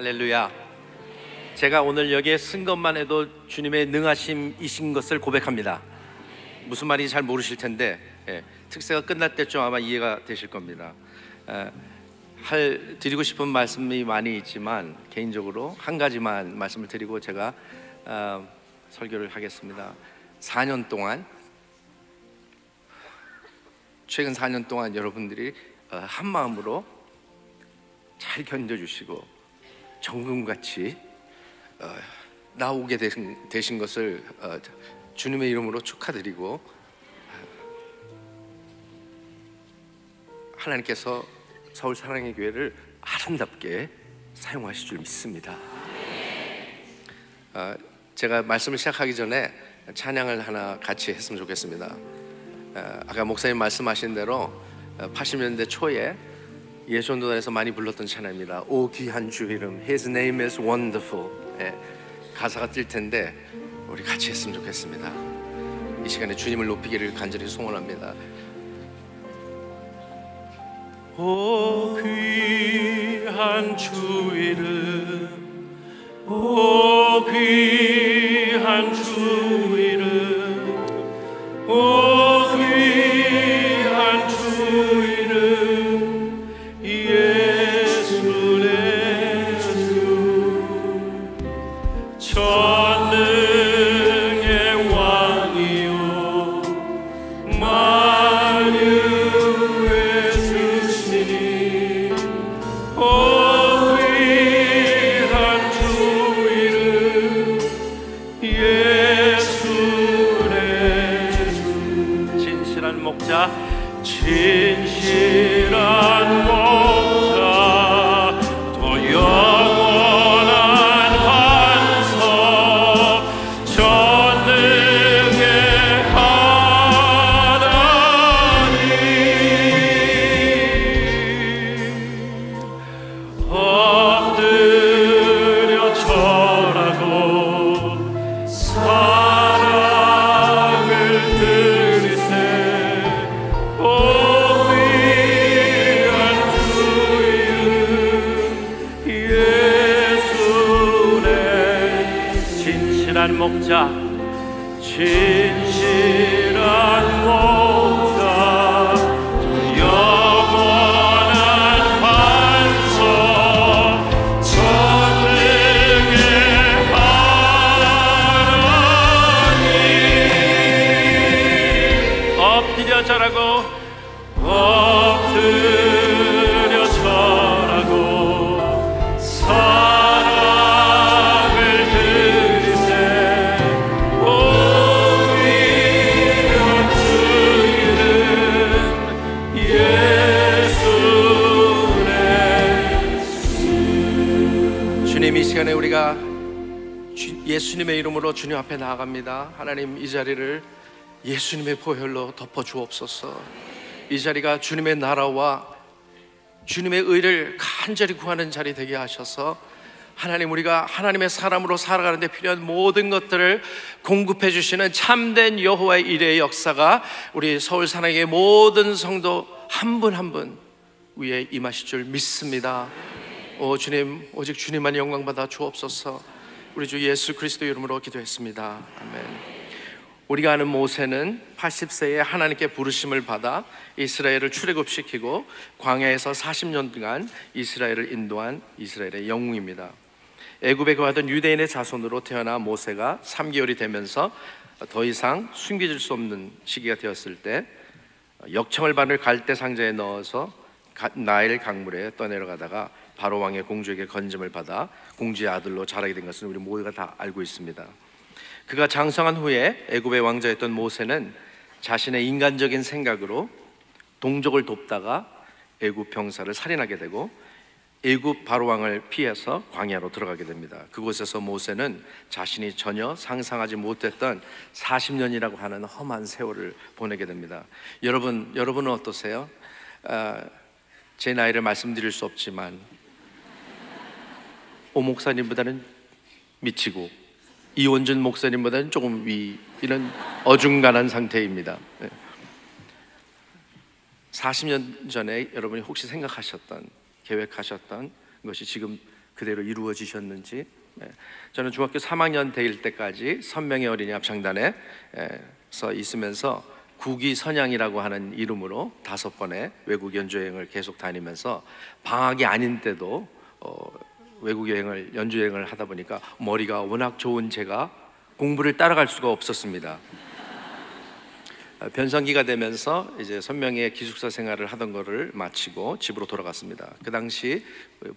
할렐루야. 제가 오늘 여기에 쓴 것만 해도 주님의 능하심이신 것을 고백합니다. 무슨 말인지 잘 모르실 텐데 특세가 끝날 때쯤 아마 이해가 되실 겁니다. 드리고 싶은 말씀이 많이 있지만 개인적으로 한 가지만 말씀을 드리고 제가 설교를 하겠습니다. 4년 동안, 최근 4년 동안 여러분들이 한 마음으로 잘 견뎌주시고 정금같이 나오게 되신 것을 주님의 이름으로 축하드리고, 하나님께서 서울 사랑의 교회를 아름답게 사용하실 줄 믿습니다. 제가 말씀을 시작하기 전에 찬양을 하나 같이 했으면 좋겠습니다. 아까 목사님 말씀하신 대로 80년대 초에 예수전도단에서 많이 불렀던 찬양입니다. 오 귀한 주 이름, His name is wonderful. 가사가 뜰 텐데 우리 같이 했으면 좋겠습니다. 이 시간에 주님을 높이기를 간절히 소원합니다. 오 귀한 주 이름, 오 귀한 주 이름, 오 귀한 주 이름, 예수 내 주. 전능의 왕이요 만유의 주시니, 오 귀한 주 이름, 예수 내 주. 진실한 목자, 진실한 목자, 더 영원한 반석, 전능의 하나님. 엎드려 절하고 사랑을 드리세. 오 귀한 주 이름, 예수 내. 진실한 목자, 진실한 목자, 영원한 반석, 전능의 하나님. 엎드려 절하고, 엎드려 절하고 사랑을 드리세. 오 귀한 주 이름, 예수 내 주. 주님, 이 시간에 우리가 예수님의 이름으로 주님 앞에 나아갑니다. 하나님, 이 자리를 예수님의 보혈로 덮어 주옵소서. 이 자리가 주님의 나라와 주님의 의를 간절히 구하는 자리 되게 하셔서 하나님, 우리가 하나님의 사람으로 살아가는 데 필요한 모든 것들을 공급해 주시는 참된 여호와의 일의 역사가 우리 서울 사랑의 모든 성도 한 분 한 분 위에 임하실 줄 믿습니다. 오 주님, 오직 주님만 영광 받아 주옵소서. 우리 주 예수 그리스도 이름으로 기도했습니다. 아멘. 우리가 아는 모세는 80세에 하나님께 부르심을 받아 이스라엘을 출애굽시키고 광야에서 40년간 이스라엘을 인도한 이스라엘의 영웅입니다. 애굽에 거하던 유대인의 자손으로 태어나 모세가 3개월이 되면서 더 이상 숨겨질 수 없는 시기가 되었을 때 역청을 바늘 갈대 상자에 넣어서 나일 강물에 떠내려가다가 바로 왕의 공주에게 건짐을 받아 공주의 아들로 자라게 된 것은 우리 모두가 다 알고 있습니다. 그가 장성한 후에 애굽의 왕자였던 모세는 자신의 인간적인 생각으로 동족을 돕다가 애굽 병사를 살인하게 되고 애굽 바로왕을 피해서 광야로 들어가게 됩니다. 그곳에서 모세는 자신이 전혀 상상하지 못했던 40년이라고 하는 험한 세월을 보내게 됩니다. 여러분은 어떠세요? 제 나이를 말씀드릴 수 없지만 오 목사님보다는 미치고 이원준 목사님보다는 조금 위, 이런 어중간한 상태입니다. 40년 전에 여러분이 혹시 생각하셨던, 계획하셨던 것이 지금 그대로 이루어지셨는지. 저는 중학교 3학년 될 때까지 선명의 어린이 합창단에서 있으면서 국위 선양이라고 하는 이름으로 5번의 외국 연주여행을 계속 다니면서 방학이 아닌 때도 외국 여행을, 연주 여행을 하다 보니까 머리가 워낙 좋은 제가 공부를 따라갈 수가 없었습니다. 변성기가 되면서 이제 선명의 기숙사 생활을 하던 거를 마치고 집으로 돌아갔습니다. 그 당시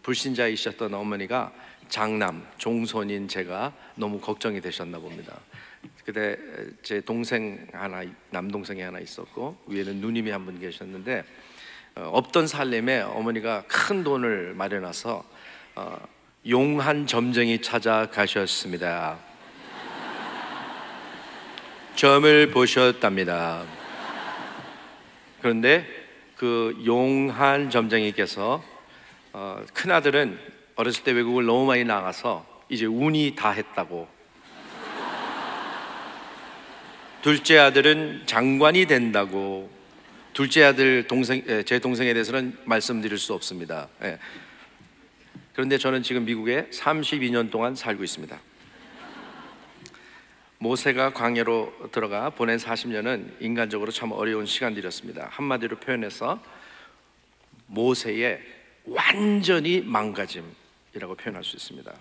불신자이셨던 어머니가 장남, 종손인 제가 너무 걱정이 되셨나 봅니다. 그때 제 동생 하나, 남동생이 하나 있었고 위에는 누님이 한 분 계셨는데 없던 살림에 어머니가 큰 돈을 마련해서 용한 점쟁이 찾아가셨습니다. 점을 보셨답니다. 그런데 그 용한 점쟁이께서 큰아들은 어렸을 때 외국을 너무 많이 나가서 이제 운이 다 했다고, 둘째 아들은 장관이 된다고, 둘째 아들 제 동생에 대해서는 말씀드릴 수 없습니다. 그런데 저는 지금 미국에 32년 동안 살고 있습니다. 모세가 광야로 들어가 보낸 40년은 인간적으로 참 어려운 시간들이었습니다. 한마디로 표현해서 모세의 완전히 망가짐이라고 표현할 수 있습니다.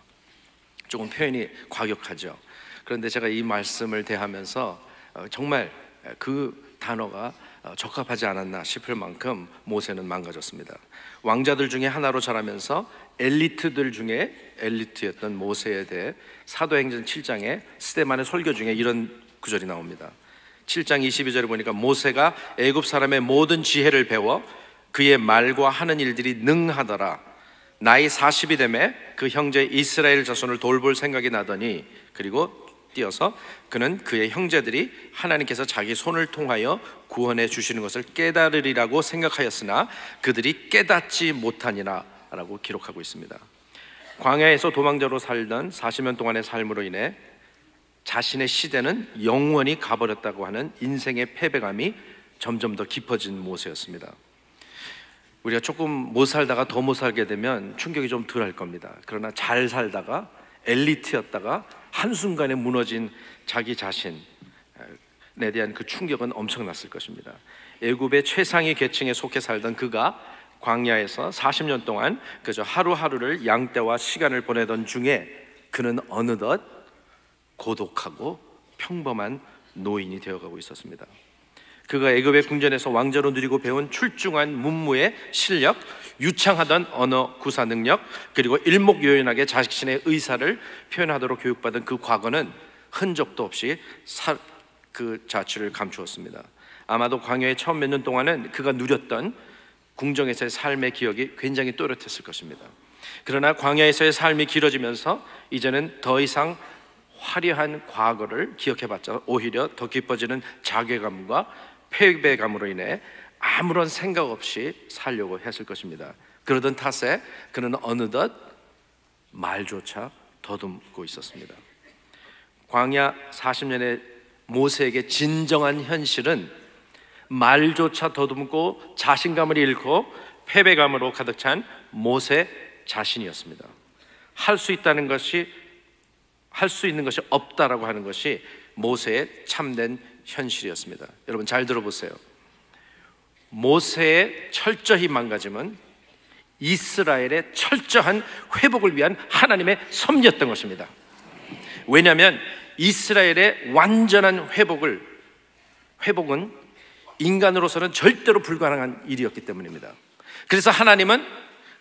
조금 표현이 과격하죠. 그런데 제가 이 말씀을 대하면서 정말 그 단어가 적합하지 않았나 싶을 만큼 모세는 망가졌습니다. 왕자들 중에 하나로 자라면서 엘리트들 중에 엘리트였던 모세에 대해 사도행전 7장에 스데반의 설교 중에 이런 구절이 나옵니다. 7장 22절에 보니까 모세가 애굽 사람의 모든 지혜를 배워 그의 말과 하는 일들이 능하더라. 나이 40이 되매 그 형제 이스라엘 자손을 돌볼 생각이 나더니, 그리고 띄어서 그는 그의 형제들이 하나님께서 자기 손을 통하여 구원해 주시는 것을 깨달으리라고 생각하였으나 그들이 깨닫지 못하니라 라고 기록하고 있습니다. 광야에서 도망자로 살던 40년 동안의 삶으로 인해 자신의 시대는 영원히 가버렸다고 하는 인생의 패배감이 점점 더 깊어진 모세였습니다. 우리가 조금 못 살다가 더 못 살게 되면 충격이 좀 덜 할 겁니다. 그러나 잘 살다가 엘리트였다가 한순간에 무너진 자기 자신에 대한 그 충격은 엄청났을 것입니다. 애굽의 최상위 계층에 속해 살던 그가 광야에서 40년 동안 그저 하루하루를 양떼와 시간을 보내던 중에 그는 어느덧 고독하고 평범한 노인이 되어가고 있었습니다. 그가 애굽의 궁전에서 왕자로 누리고 배운 출중한 문무의 실력, 유창하던 언어 구사 능력, 그리고 일목요연하게 자신의 의사를 표현하도록 교육받은 그 과거는 흔적도 없이 그 자취를 감추었습니다. 아마도 광야의 처음 몇 년 동안은 그가 누렸던 궁정에서의 삶의 기억이 굉장히 또렷했을 것입니다. 그러나 광야에서의 삶이 길어지면서 이제는 더 이상 화려한 과거를 기억해봤자 오히려 더 깊어지는 자괴감과 패배감으로 인해 아무런 생각 없이 살려고 했을 것입니다. 그러던 탓에 그는 어느덧 말조차 더듬고 있었습니다. 광야 40년의 모세에게 진정한 현실은 말조차 더듬고 자신감을 잃고 패배감으로 가득 찬 모세 자신이었습니다. 할 수 있는 것이 없다라고 하는 것이 모세의 참된 현실이었습니다. 여러분 잘 들어보세요. 모세의 철저히 망가짐은 이스라엘의 철저한 회복을 위한 하나님의 섭리였던 것입니다. 왜냐하면 이스라엘의 완전한 회복은 인간으로서는 절대로 불가능한 일이었기 때문입니다. 그래서 하나님은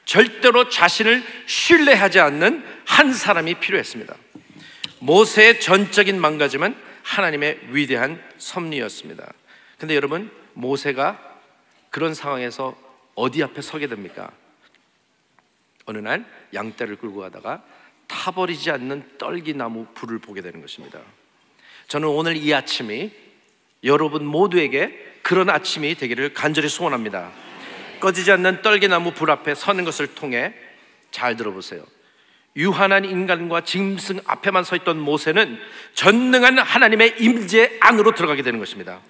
절대로 자신을 신뢰하지 않는 한 사람이 필요했습니다. 모세의 전적인 망가짐은 하나님의 위대한 섭리였습니다. 근데 여러분, 모세가 그런 상황에서 어디 앞에 서게 됩니까? 어느 날 양떼를 끌고 가다가 타버리지 않는 떨기나무 불을 보게 되는 것입니다. 저는 오늘 이 아침이 여러분 모두에게 그런 아침이 되기를 간절히 소원합니다. 꺼지지 않는 떨기나무 불 앞에 서는 것을 통해, 잘 들어보세요, 유한한 인간과 짐승 앞에만 서 있던 모세는 전능한 하나님의 임재 안으로 들어가게 되는 것입니다.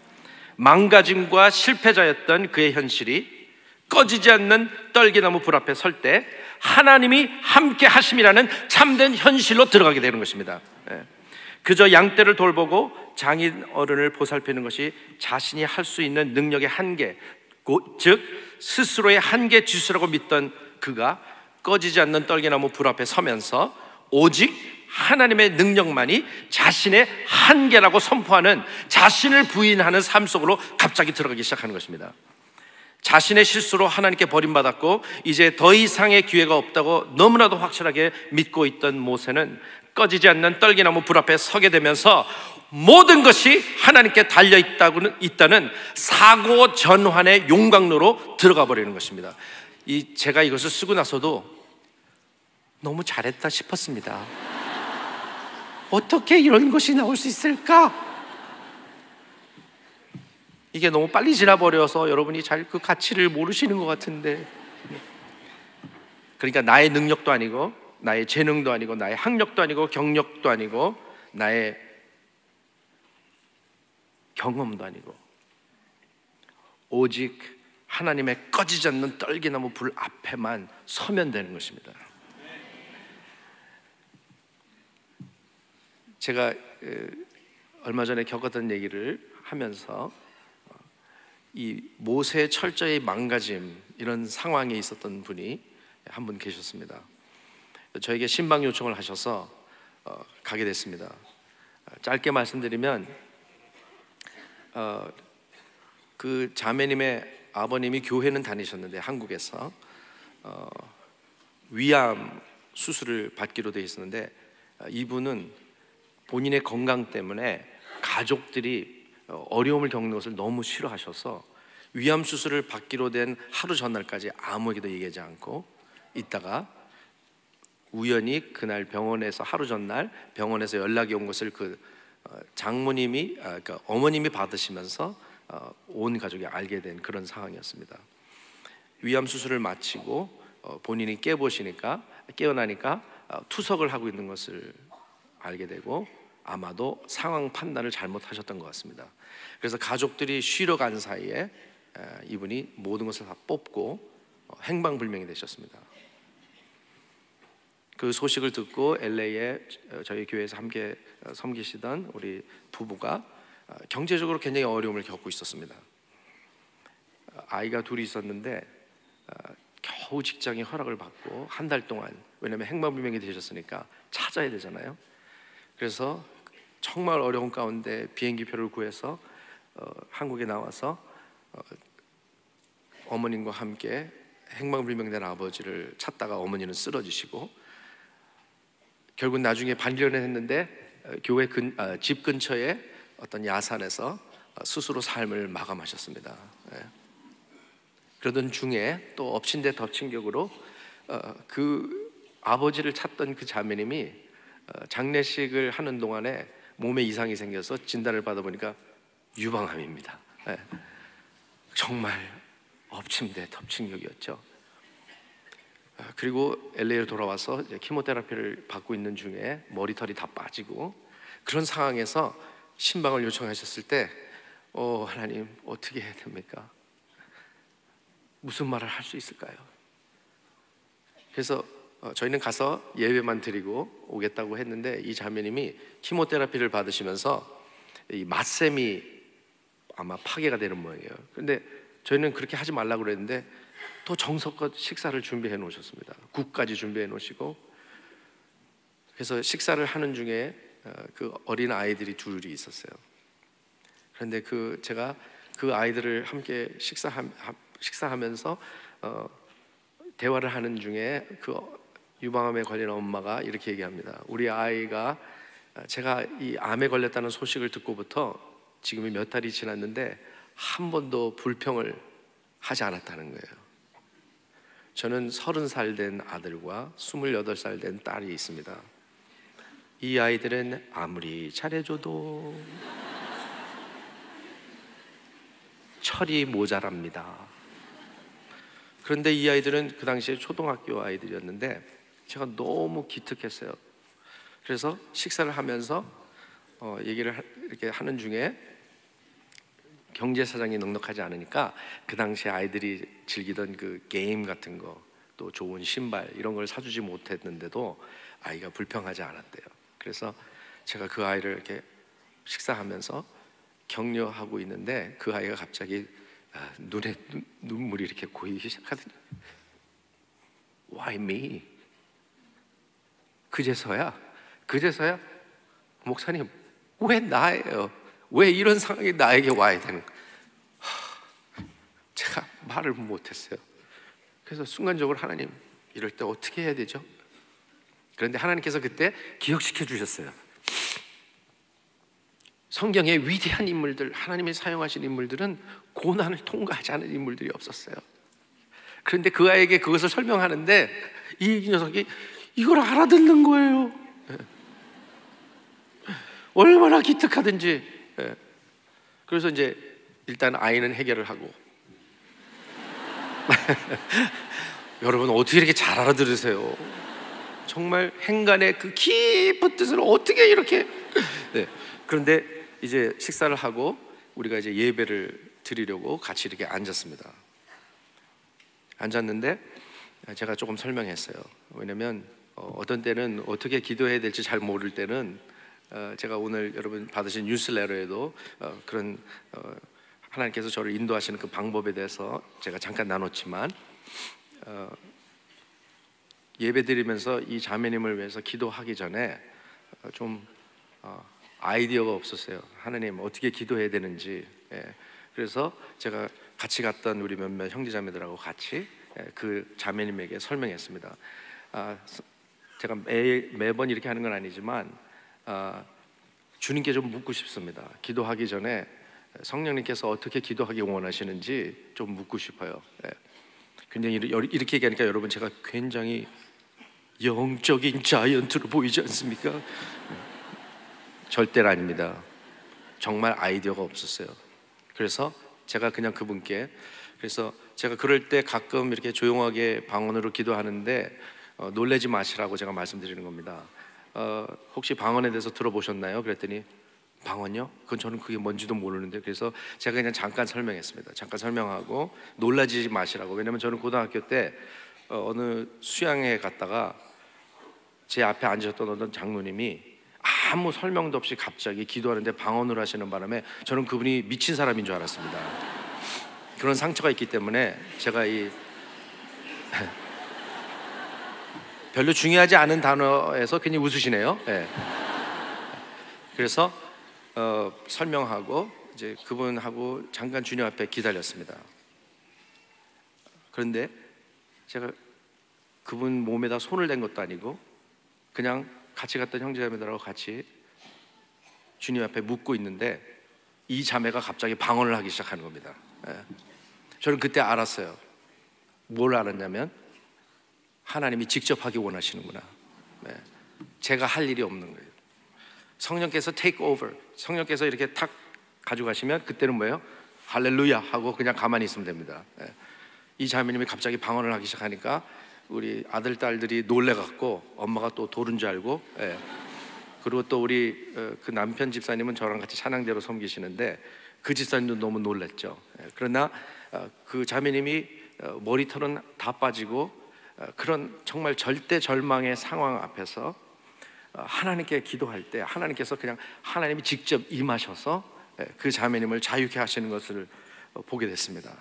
망가짐과 실패자였던 그의 현실이 꺼지지 않는 떨기나무 불 앞에 설 때 하나님이 함께 하심이라는 참된 현실로 들어가게 되는 것입니다. 그저 양떼를 돌보고 장인 어른을 보살피는 것이 자신이 할 수 있는 능력의 한계, 즉 스스로의 한계 지수라고 믿던 그가 꺼지지 않는 떨기나무 불 앞에 서면서 오직 하나님의 능력만이 자신의 한계라고 선포하는, 자신을 부인하는 삶 속으로 갑자기 들어가기 시작하는 것입니다. 자신의 실수로 하나님께 버림받았고 이제 더 이상의 기회가 없다고 너무나도 확실하게 믿고 있던 모세는 꺼지지 않는 떨기나무 불 앞에 서게 되면서 모든 것이 하나님께 달려있다는 사고 전환의 용광로로 들어가 버리는 것입니다. 제가 이것을 쓰고 나서도 너무 잘했다 싶었습니다. 어떻게 이런 것이 나올 수 있을까? 이게 너무 빨리 지나버려서 여러분이 잘 그 가치를 모르시는 것 같은데, 그러니까 나의 능력도 아니고 나의 재능도 아니고 나의 학력도 아니고 경력도 아니고 나의 경험도 아니고 오직 하나님의 꺼지지 않는 떨기나무 불 앞에만 서면 되는 것입니다. 제가 얼마 전에 겪었던 얘기를 하면서 이 모세의 철저히 망가짐, 이런 상황에 있었던 분이 한 분 계셨습니다. 저에게 신방 요청을 하셔서 가게 됐습니다. 짧게 말씀드리면 그 자매님의 아버님이 교회는 다니셨는데 한국에서 위암 수술을 받기로 되어 있었는데 이분은 본인의 건강 때문에 가족들이 어려움을 겪는 것을 너무 싫어하셔서 위암 수술을 받기로 된 하루 전날까지 아무에게도 얘기하지 않고 있다가 우연히 그날 병원에서, 하루 전날 병원에서 연락이 온 것을 그 장모님이, 그러니까 어머님이 받으시면서 온 가족이 알게 된 그런 상황이었습니다. 위암 수술을 마치고 본인이 깨어나니까 투석을 하고 있는 것을 알게 되고 아마도 상황 판단을 잘못하셨던 것 같습니다. 그래서 가족들이 쉬러 간 사이에 이분이 모든 것을 다 뽑고 행방불명이 되셨습니다. 그 소식을 듣고 LA에 저희 교회에서 함께 섬기시던 우리 부부가 경제적으로 굉장히 어려움을 겪고 있었습니다. 아이가 둘이 있었는데 겨우 직장이 허락을 받고 한 달 동안, 왜냐하면 행방불명이 되셨으니까 찾아야 되잖아요. 그래서 정말 어려운 가운데 비행기표를 구해서 한국에 나와서 어머님과 함께 행방불명된 아버지를 찾다가 어머니는 쓰러지시고 결국 나중에 반려를 했는데 교회 집 근처에 어떤 야산에서 스스로 삶을 마감하셨습니다. 그러던 중에 또 엎친 데 덮친 격으로 그 아버지를 찾던 그 자매님이 장례식을 하는 동안에 몸에 이상이 생겨서 진단을 받아보니까 유방암입니다. 정말 엎친 데 덮친 격이었죠. 그리고 LA로 돌아와서 이제 키모테라피를 받고 있는 중에 머리털이 다 빠지고 그런 상황에서 신방을 요청하셨을 때 하나님 어떻게 해야 됩니까? 무슨 말을 할 수 있을까요? 그래서 저희는 가서 예배만 드리고 오겠다고 했는데 이 자매님이 키모테라피를 받으시면서 이 맛샘이 아마 파괴가 되는 모양이에요. 그런데 저희는 그렇게 하지 말라고 그랬는데 또 정성껏 식사를 준비해 놓으셨습니다. 국까지 준비해 놓으시고, 그래서 식사를 하는 중에 그 어린 아이들이 둘이 있었어요. 그런데 제가 그 아이들을 함께 식사하면서 대화를 하는 중에 그 유방암에 걸린 엄마가 이렇게 얘기합니다. 우리 아이가, 제가 이 암에 걸렸다는 소식을 듣고부터 지금이 몇 달이 지났는데 한 번도 불평을 하지 않았다는 거예요. 저는 30살 된 아들과 28살 된 딸이 있습니다. 이 아이들은 아무리 잘해줘도 철이 모자랍니다. 그런데 이 아이들은 그 당시에 초등학교 아이들이었는데 제가 너무 기특했어요. 그래서 식사를 하면서 얘기를 이렇게 하는 중에 경제 사정이 넉넉하지 않으니까 그 당시에 아이들이 즐기던 그 게임 같은 거, 또 좋은 신발 이런 걸 사주지 못했는데도 아이가 불평하지 않았대요. 그래서 제가 그 아이를 이렇게 식사하면서 격려하고 있는데 그 아이가 갑자기 눈에 눈물이 이렇게 고이기 시작하더니 Why me? 그제서야 목사님 왜 나예요? 왜 이런 상황이 나에게 와야 되는 거예요? 제가 말을 못했어요. 그래서 순간적으로 하나님 이럴 때 어떻게 해야 되죠? 그런데 하나님께서 그때 기억시켜 주셨어요. 성경의 위대한 인물들, 하나님이 사용하신 인물들은 고난을 통과하지 않은 인물들이 없었어요. 그런데 그 아이에게 그것을 설명하는데 이 녀석이 이걸 알아듣는 거예요. 얼마나 기특하든지. 그래서 이제 일단 아이는 해결을 하고 여러분 어떻게 이렇게 잘 알아들으세요? 정말 행간의 그 깊은 뜻을 어떻게 이렇게 그런데 이제 식사를 하고 우리가 이제 예배를 드리려고 같이 이렇게 앉았습니다. 앉았는데 제가 조금 설명했어요. 왜냐면 어떤 때는 어떻게 기도해야 될지 잘 모를 때는 제가 오늘 여러분 받으신 뉴스레터에도 그런 하나님께서 저를 인도하시는 그 방법에 대해서 제가 잠깐 나눴지만 예배드리면서 이 자매님을 위해서 기도하기 전에 좀 아이디어가 없었어요. 하나님 어떻게 기도해야 되는지. 그래서 제가 같이 갔던 우리 몇몇 형제자매들하고 같이 그 자매님에게 설명했습니다. 제가 매번 이렇게 하는 건 아니지만 주님께 좀 묻고 싶습니다. 기도하기 전에 성령님께서 어떻게 기도하기 원하시는지 좀 묻고 싶어요. 굉장히 이렇게 얘기하니까 여러분 제가 굉장히 영적인 자이언트로 보이지 않습니까? 절대로 아닙니다. 정말 아이디어가 없었어요. 그래서 제가 그냥 그분께 그래서 제가 그럴 때 가끔 이렇게 조용하게 방언으로 기도하는데 놀라지 마시라고 제가 말씀드리는 겁니다. 혹시 방언에 대해서 들어보셨나요? 그랬더니 방언요? 그건 저는 그게 뭔지도 모르는데 그래서 제가 그냥 잠깐 설명했습니다. 잠깐 설명하고 놀라지 마시라고. 왜냐면 저는 고등학교 때 어느 수양회 갔다가 제 앞에 앉으셨던 어떤 장로님이 아무 설명도 없이 갑자기 기도하는데 방언을 하시는 바람에 저는 그분이 미친 사람인 줄 알았습니다. 그런 상처가 있기 때문에 제가 별로 중요하지 않은 단어에서 괜히 웃으시네요. 그래서 설명하고 이제 그분하고 잠깐 주님 앞에 기다렸습니다. 그런데 제가 그분 몸에다 손을 댄 것도 아니고 그냥 같이 갔던 형제자매들하고 같이 주님 앞에 묻고 있는데 이 자매가 갑자기 방언을 하기 시작하는 겁니다. 저는 그때 알았어요. 뭘 알았냐면 하나님이 직접 하기 원하시는구나. 제가 할 일이 없는 거예요. 성령께서 take over, 성령께서 이렇게 탁 가져가시면 그때는 뭐예요? 할렐루야 하고 그냥 가만히 있으면 됩니다. 이 자매님이 갑자기 방언을 하기 시작하니까 우리 아들 딸들이 놀래갖고 엄마가 또 돌은 줄 알고 그리고 또 우리 그 남편 집사님은 저랑 같이 찬양대로 섬기시는데 그 집사님도 너무 놀랬죠. 그러나 그 자매님이 머리털은 다 빠지고 그런 정말 절대 절망의 상황 앞에서 하나님께 기도할 때 하나님께서 그냥 하나님이 직접 임하셔서 그 자매님을 자유케 하시는 것을 보게 됐습니다.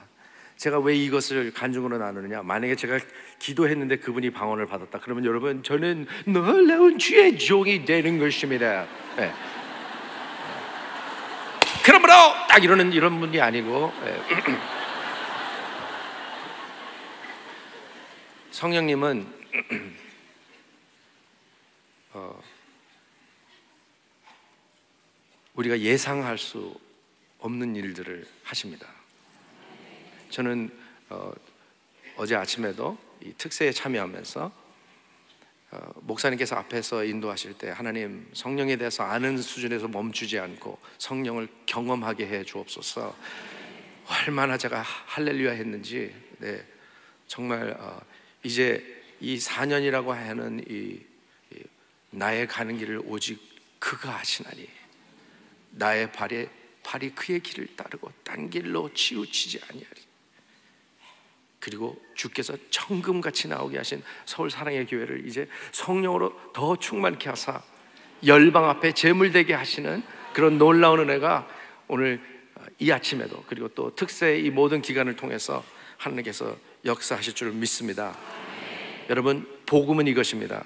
제가 왜 이것을 간증으로 나누느냐, 만약에 제가 기도했는데 그분이 방언을 받았다 그러면 여러분 저는 놀라운 주의 종이 되는 것입니다. 그러므로 딱 이런 분이 아니고 성령님은 우리가 예상할 수 없는 일들을 하십니다. 저는 어제 아침에도 이 특세에 참여하면서 목사님께서 앞에서 인도하실 때 하나님 성령에 대해서 아는 수준에서 멈추지 않고 성령을 경험하게 해 주옵소서. 얼마나 제가 할렐루야 했는지. 정말 이제 이 4년이라고 하는 이 나의 가는 길을 오직 그가 하시나니 나의 발이 그의 길을 따르고 딴 길로 치우치지 아니하리. 그리고 주께서 청금같이 나오게 하신 서울 사랑의 교회를 이제 성령으로 더 충만케 하사 열방 앞에 제물되게 하시는 그런 놀라운 은혜가 오늘 이 아침에도, 그리고 또 특세의 이 모든 기간을 통해서 하나님께서 역사하실 줄 믿습니다. 여러분, 복음은 이것입니다.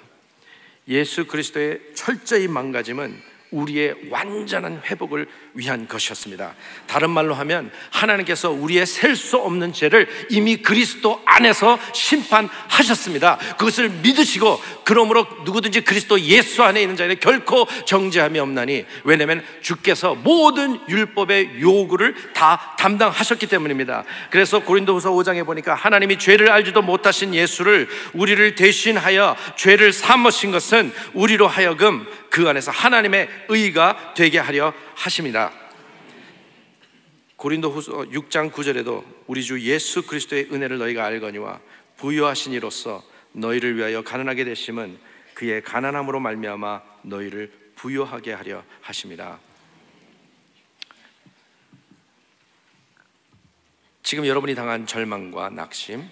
예수 그리스도의 철저히 망가짐은 우리의 완전한 회복을 위한 것이었습니다. 다른 말로 하면 하나님께서 우리의 셀 수 없는 죄를 이미 그리스도 안에서 심판하셨습니다. 그것을 믿으시고, 그러므로 누구든지 그리스도 예수 안에 있는 자에게 결코 정죄함이 없나니, 왜냐하면 주께서 모든 율법의 요구를 다 담당하셨기 때문입니다. 그래서 고린도후서 5장에 보니까 하나님이 죄를 알지도 못하신 예수를 우리를 대신하여 죄를 사모신 것은 우리로 하여금 그 안에서 하나님의 의가 되게 하려 하십니다. 고린도후서 6장 9절에도 우리 주 예수 그리스도의 은혜를 너희가 알거니와 부요하신 이로써 너희를 위하여 가난하게 되심은 그의 가난함으로 말미암아 너희를 부요하게 하려 하십니다. 지금 여러분이 당한 절망과 낙심,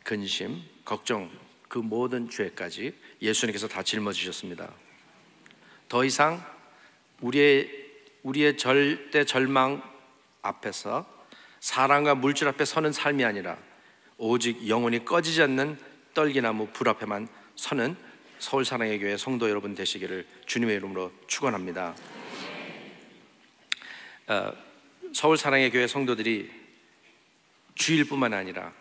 근심, 걱정, 그 모든 죄까지 예수님께서 다 짊어지셨습니다. 더 이상 우리의 절대 절망 앞에서, 사랑과 물질 앞에 서는 삶이 아니라 오직 영원히 꺼지지 않는 떨기나무 불 앞에만 서는 서울 사랑의 교회 성도 여러분 되시기를 주님의 이름으로 축원합니다. 서울 사랑의 교회 성도들이 주일뿐만 아니라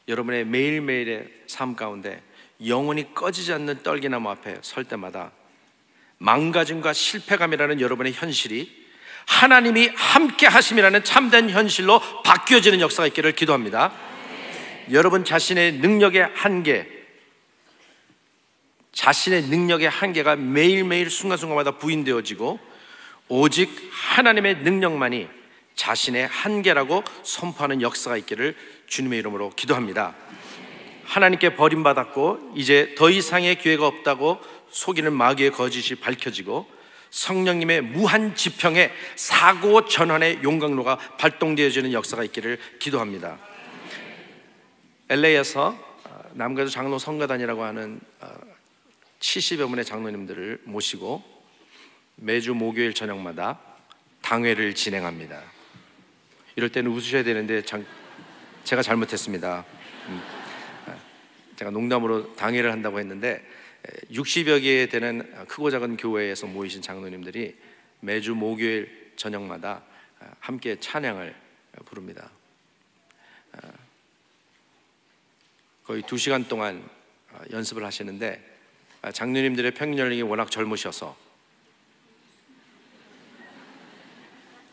여러분의 매일매일의 삶 가운데 영원히 꺼지지 않는 떨기나무 앞에 설 때마다 망가짐과 실패감이라는 여러분의 현실이 하나님이 함께 하심이라는 참된 현실로 바뀌어지는 역사가 있기를 기도합니다. 여러분 자신의 능력의 한계가 매일매일 순간순간마다 부인되어지고, 오직 하나님의 능력만이 자신의 한계라고 선포하는 역사가 있기를 주님의 이름으로 기도합니다. 하나님께 버림받았고 이제 더 이상의 기회가 없다고 속이는 마귀의 거짓이 밝혀지고, 성령님의 무한 지평의 사고 전환의 용광로가 발동되어지는 역사가 있기를 기도합니다. LA에서 남가주 장로 성가단이라고 하는 70여 분의 장로님들을 모시고 매주 목요일 저녁마다 당회를 진행합니다. 이럴 때는 웃으셔야 되는데 제가 잘못했습니다. 제가 농담으로 당회를 한다고 했는데 60여 개 되는 크고 작은 교회에서 모이신 장로님들이 매주 목요일 저녁마다 함께 찬양을 부릅니다. 거의 2시간 동안 연습을 하시는데, 장로님들의 평균 연령이 워낙 젊으셔서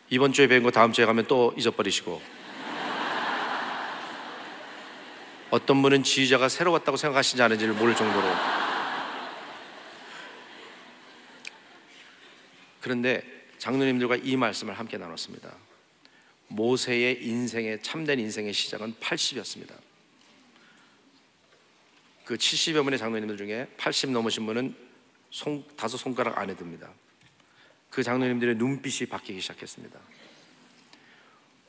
이번 주에 배운 거 다음 주에 가면 또 잊어버리시고, 어떤 분은 지휘자가 새로 왔다고 생각하시지 않은지를 모를 정도로. 그런데 장로님들과 이 말씀을 함께 나눴습니다. 모세의 인생의 참된 인생의 시작은 80이었습니다. 그 70여 분의 장로님들 중에 80 넘으신 분은 5손가락 안에 듭니다. 그 장로님들의 눈빛이 바뀌기 시작했습니다.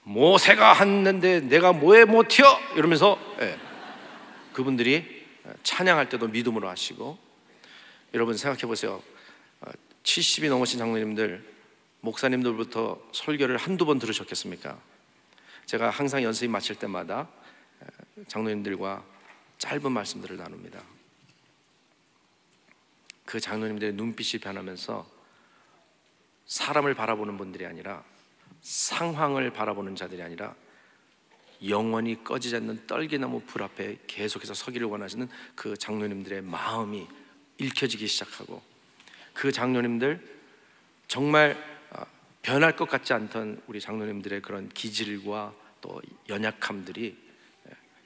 모세가 했는데 내가 뭐에 못해요? 이러면서 그분들이 찬양할 때도 믿음으로 하시고, 여러분 생각해 보세요. 70이 넘으신 장로님들, 목사님들부터 설교를 한두 번 들으셨겠습니까? 제가 항상 연습이 마칠 때마다 장로님들과 짧은 말씀들을 나눕니다. 그 장로님들의 눈빛이 변하면서 사람을 바라보는 분들이 아니라, 상황을 바라보는 자들이 아니라 영원히 꺼지지 않는 떨기나무 불 앞에 계속해서 서기를 원하시는 그 장로님들의 마음이 읽혀지기 시작하고, 그 장로님들, 정말 변할 것 같지 않던 우리 장로님들의 그런 기질과 또 연약함들이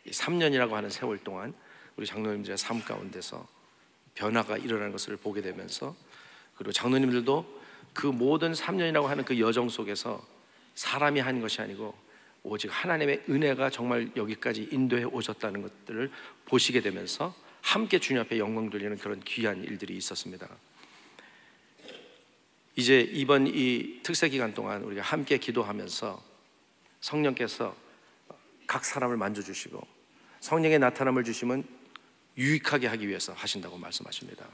3년이라고 하는 세월 동안 우리 장로님들의 삶 가운데서 변화가 일어나는 것을 보게 되면서, 그리고 장로님들도 그 모든 3년이라고 하는 그 여정 속에서 사람이 한 것이 아니고 오직 하나님의 은혜가 정말 여기까지 인도해 오셨다는 것들을 보시게 되면서 함께 주님 앞에 영광 돌리는 그런 귀한 일들이 있었습니다. 이제 이번 이 특세 기간 동안 우리가 함께 기도하면서 성령께서 각 사람을 만져주시고 성령의 나타남을 주심은 유익하게 하기 위해서 하신다고 말씀하십니다.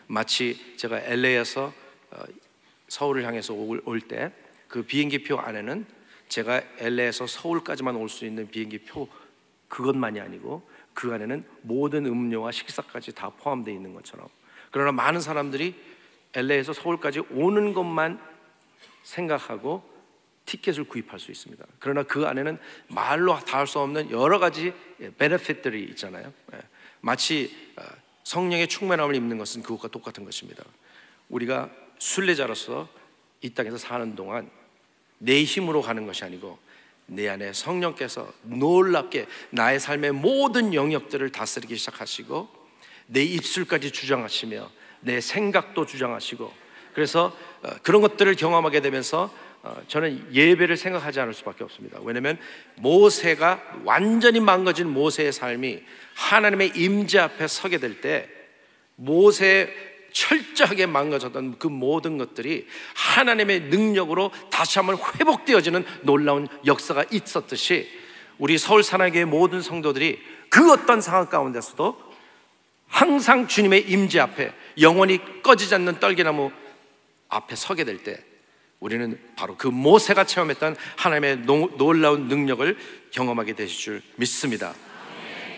마치 제가 LA에서 서울을 향해서 올 때 그 비행기표 안에는 제가 LA에서 서울까지만 올 수 있는 비행기표 그것만이 아니고 그 안에는 모든 음료와 식사까지 다 포함되어 있는 것처럼, 그러나 많은 사람들이 LA에서 서울까지 오는 것만 생각하고 티켓을 구입할 수 있습니다. 그러나 그 안에는 말로 다 할 수 없는 여러 가지 베네핏들이 있잖아요. 마치 성령의 충만함을 입는 것은 그것과 똑같은 것입니다. 우리가 순례자로서 이 땅에서 사는 동안 내 힘으로 가는 것이 아니고 내 안에 성령께서 놀랍게 나의 삶의 모든 영역들을 다스리기 시작하시고 내 입술까지 주장하시며 내 생각도 주장하시고, 그래서 그런 것들을 경험하게 되면서 저는 예배를 생각하지 않을 수밖에 없습니다. 왜냐하면 모세가 완전히 망가진 모세의 삶이 하나님의 임재 앞에 서게 될 때 모세의 철저하게 망가졌던 그 모든 것들이 하나님의 능력으로 다시 한번 회복되어지는 놀라운 역사가 있었듯이, 우리 서울 사랑교회 모든 성도들이 그 어떤 상황 가운데서도 항상 주님의 임재 앞에 영원히 꺼지지 않는 떨기나무 앞에 서게 될 때 우리는 바로 그 모세가 체험했던 하나님의 놀라운 능력을 경험하게 되실 줄 믿습니다.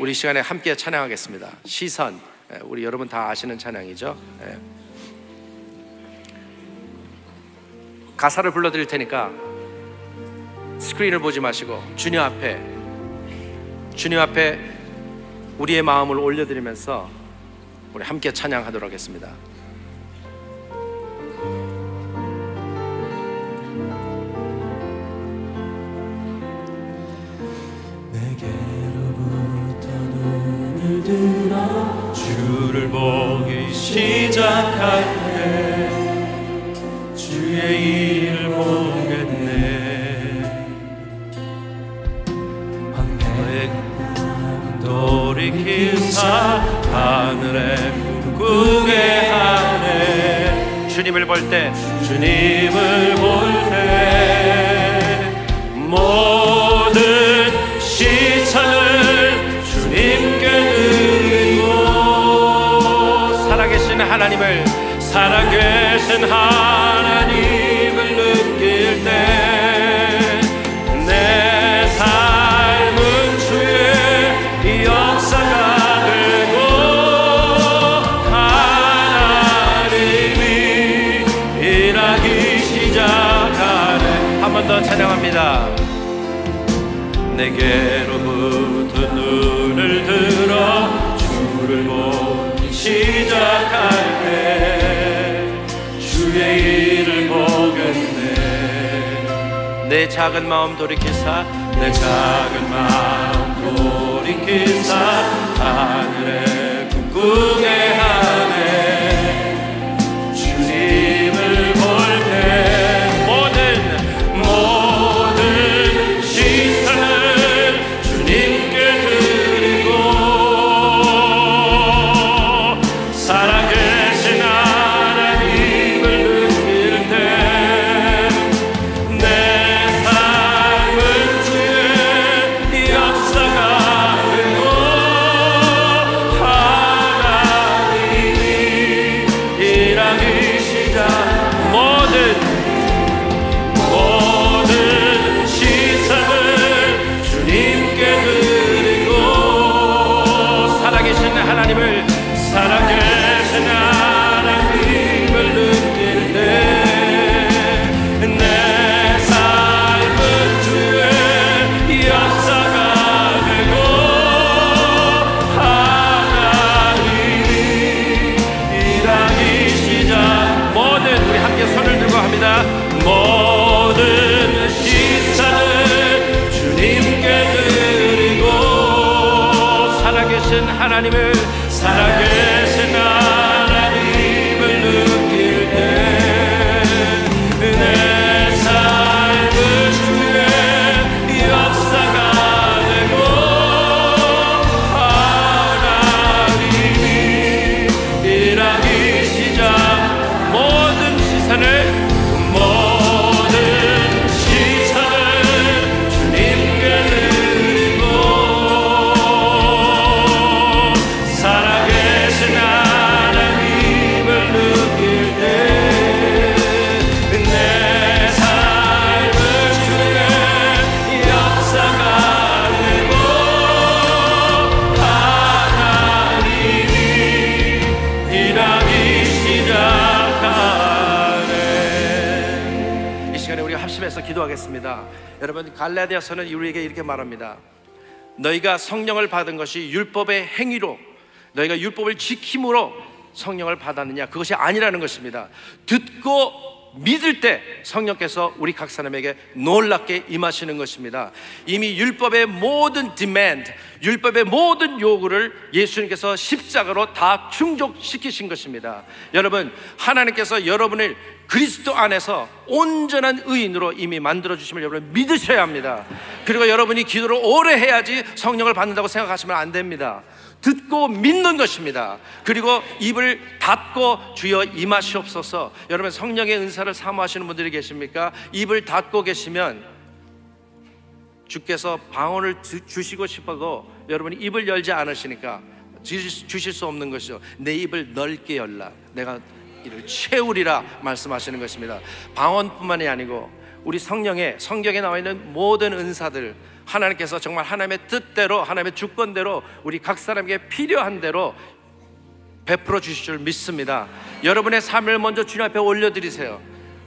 우리 시간에 함께 찬양하겠습니다. 시선, 우리 여러분 다 아시는 찬양이죠. 가사를 불러드릴 테니까 스크린을 보지 마시고 주님 앞에 우리의 마음을 올려드리면서 우리 함께 찬양하도록 하겠습니다. 주를 보기 시작할 때 주의 일을 보겠네. 황폐의 돌이키사 하늘의 궁극에 하네. 주님을 볼 때 모든 시선을 주님께 살아계신 하나님을 느낄 때 내 삶은 주의 역사가 되고 하나님이 일하기 시작하네. 한 번 더 찬양합니다. 내게로부터 눈을 들어 주를 보기 시작할 때 주의 일을 보겠네. 내 작은 마음 돌이키사 하늘의 궁극에 하네. 주님을 볼 때 모든 시선을 주님께 드리고 살아계신 하나님을 느낄 때 내 삶은 주의 역사가 되고 하나님이 일하기 시작. 모든 시선을 주님께 드리고 살아계신 하나님을 느낄 때 내 삶은 주의 역사가 되고 하나님이 일하기 시작. 우리 함께 손을 들고 합니다. 모든 시선을 주님께 드리고 살아계신 하나님을 느낄 때 내 삶은 주의 역사가 되고 하나님이 일하기 시작. 모든 시선을 주님께 드리고 합심해서 기도하겠습니다. 여러분, 갈라디아서는 우리에게 이렇게 말합니다. 너희가 성령을 받은 것이 율법의 행위로, 너희가 율법을 지킴으로 성령을 받았느냐, 그것이 아니라는 것입니다. 듣고 믿을 때 성령께서 우리 각 사람에게 놀랍게 임하시는 것입니다. 이미 율법의 모든 demand, 율법의 모든 요구를 예수님께서 십자가로 다 충족시키신 것입니다. 여러분, 하나님께서 여러분을 그리스도 안에서 온전한 의인으로 이미 만들어주심을 여러분 믿으셔야 합니다. 그리고 여러분이 기도를 오래 해야지 성령을 받는다고 생각하시면 안 됩니다. 듣고 믿는 것입니다. 그리고 입을 닫고 주여 임하시옵소서. 여러분, 성령의 은사를 사모하시는 분들이 계십니까? 입을 닫고 계시면 주께서 방언을 주시고 싶어도 여러분이 입을 열지 않으시니까 주실 수 없는 것이죠. 내 입을 넓게 열라, 내가 이를 채우리라 말씀하시는 것입니다. 방언뿐만이 아니고 우리 성령의, 성경에 나와 있는 모든 은사들, 하나님께서 정말 하나님의 뜻대로, 하나님의 주권대로 우리 각 사람에게 필요한 대로 베풀어 주실 줄 믿습니다. 여러분의 삶을 먼저 주님 앞에 올려드리세요.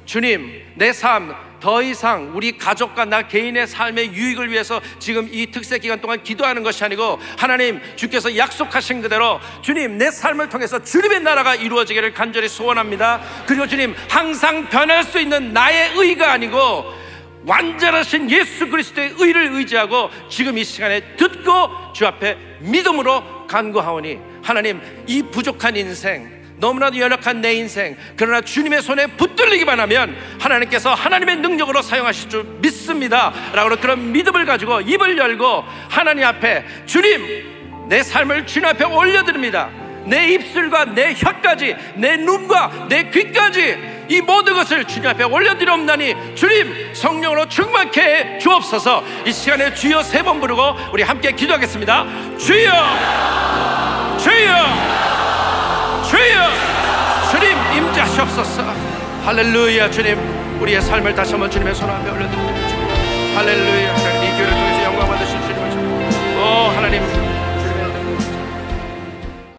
주님, 내 삶 더 이상 우리 가족과 나 개인의 삶의 유익을 위해서 지금 이 특세 기간 동안 기도하는 것이 아니고, 하나님 주께서 약속하신 그대로 주님, 내 삶을 통해서 주님의 나라가 이루어지기를 간절히 소원합니다. 그리고 주님, 항상 변할 수 있는 나의 의가 아니고 완전하신 예수 그리스도의 의를 의지하고 지금 이 시간에 듣고 주 앞에 믿음으로 간구하오니, 하나님, 이 부족한 인생, 너무나도 연약한 내 인생, 그러나 주님의 손에 붙들리기만 하면 하나님께서 하나님의 능력으로 사용하실 줄 믿습니다 라고 그런 믿음을 가지고 입을 열고 하나님 앞에, 주님, 내 삶을 주님 앞에 올려드립니다. 내 입술과 내 혀까지, 내 눈과 내 귀까지, 이 모든 것을 주님 앞에 올려드리옵나니 주님, 성령으로 충만케 해 주옵소서. 이 시간에 주여 3번 부르고 우리 함께 기도하겠습니다. 주여, 주여, 주여. 주님 임재하시옵소서. 할렐루야. 주님, 우리의 삶을 다시 한번 주님의 손 앞에 올려드립니다. 할렐루야. 하나님, 이 교회를 통해서 영광 받으실 주님을, 오 하나님,